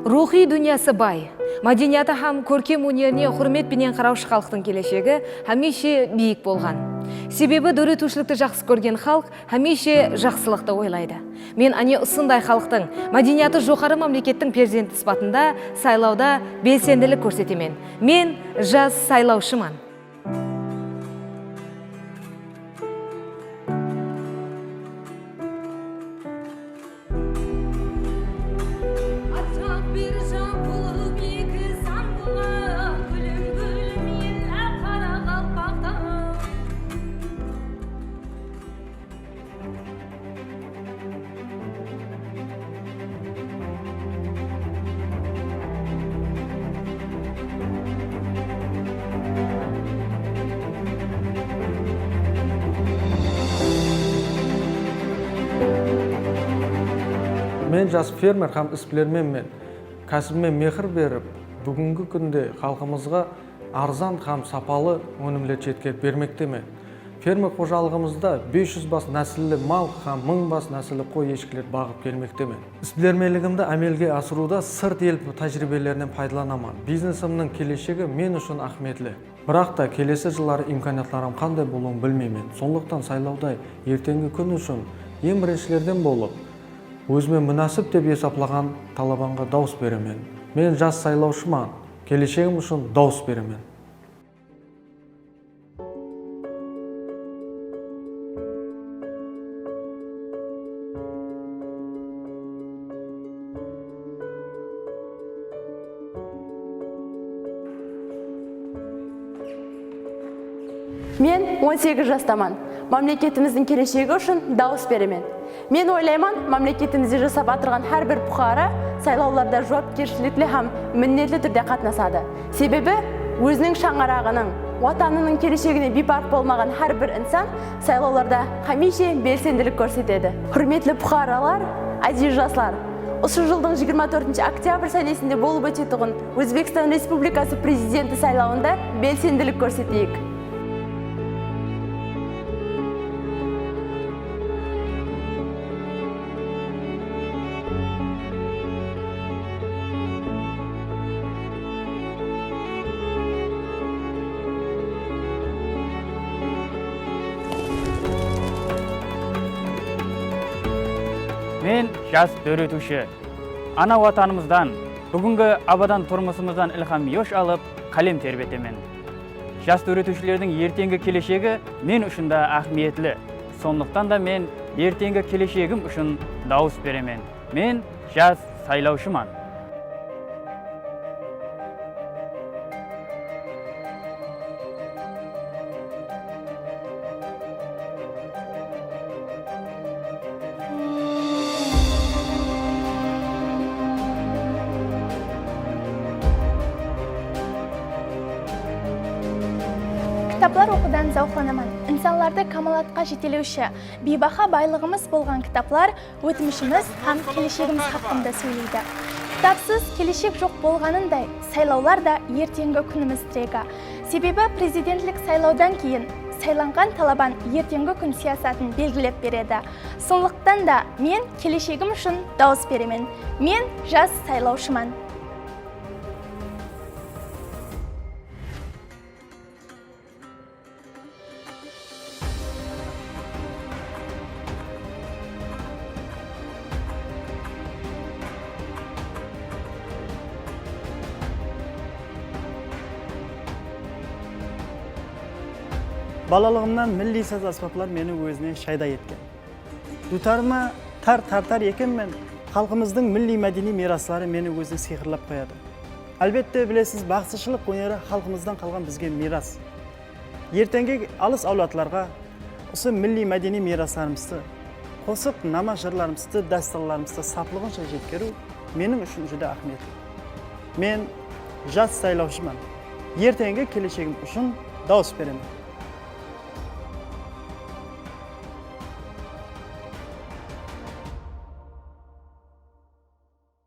Рухи дүниясы бай. Мәдениеті һәм көркем өнеріне құрмет пенен қараушы халықтың келешегі һәмеше биік болған. Себебі дөретушілікті жақсы көрген халық һәмеше жақсылықты ойлайды. Мен ане ұсындай халықтың мәдениеті жоғары мемлекеттің перзенті сипатында сайлауда белсенділік көрсетемен. Мен жас сайлаушыман. Мен жас фермер һәм іспілермен кәсібіме мехір беріп, бүгінгі күнде халқымызға арзан һәм сапалы өнімлер жеткізіп бермектемен. Фермер қожалығымызда 500 бас нәсілі мал һәм 1000 бас нәсілі қой ешкілер бағып келмектемен. Іспілермелігімді әмелге асыруда сырт ел тәжірибелерінен пайдаланамын. Бизнесімнің келешегі мен үшін ахметлі. Бірақ та келесі жыллары имканиятларым қандай болуын білмеймін. Сондықтан сайлауда ертеңгі күн үшін ең біріншілерден болып, өзіме мұнасып деп есаплаған талабанға дауыс беремен. Мен жас сайлаушыман, келешегім үшін дауыс беремен. Мен 18 жастаман. Мемлекетіміздің келешегі үшін дауыс беремен. Мен ойлайман, мемлекетімізде жасап атырған әрбір бұқара сайлауларда жауапкершіліклі һәм міндетті түрде қатнасады. Себебі өзінің шаңырағының, отанының келешегіне бейбарқ болмаған әрбір инсан сайлауларда һәмеше белсенділік көрсетеді. Құрметлі бұқаралар, әзиз жастар, осы жылдың 24 октябрь сәлесінде болып өтетұғын Өзбекстан Республикасы президенті сайлауында белсенділік көрсетейік. Мен жас дөретуші. Ана ватанымыздан, бүгінгі абадан тұрмысымыздан илхам еш алып, қалем тербетемен. Жас дөретушілердің ертеңгі келешегі мен үшін да ахметлі. Сондықтан да мен ертеңгі келешегім үшін дауыс беремен. Мен жас сайлаушыман. Кітаплар оқудан зауқланамын. Инсанларды камалатқа жетелеуші, бейбаха байлығымыз болған кітаплар өтімішіміз һәм келешегіміз хақында сөйлейді. Кітапсыз келешек жоқ болғанындай, сайлаулар да ертеңгі күніміз тірегі. Себебі президентлік сайлаудан кейін сайланған талабан ертеңгі күн сиясатын белгілеп береді. Сондықтан да мен келешегім үшін дауыс беремен. Мен жас сайлаушыман. Балалығымнан милли саз аспаплар мені өзіне шайда еткен. Дутарыма тартар екенмен, халқымыздың милли мәдени мираслары мені өзіне сиқырлап қояды. Әлбетте білесіз, бақсышылық өнері халқымыздан қалған бізге мирас. Ертеңгі алыс аулатларға осы милли мәдени мирасларымызды, қосып намаз жырларымызды, дәстүрлерімізді саплығынша жеткеру менің үшін жүде ахметлі. Мен жас сайлаушыман. Ертеңгі келешегім үшін дауыс беремін.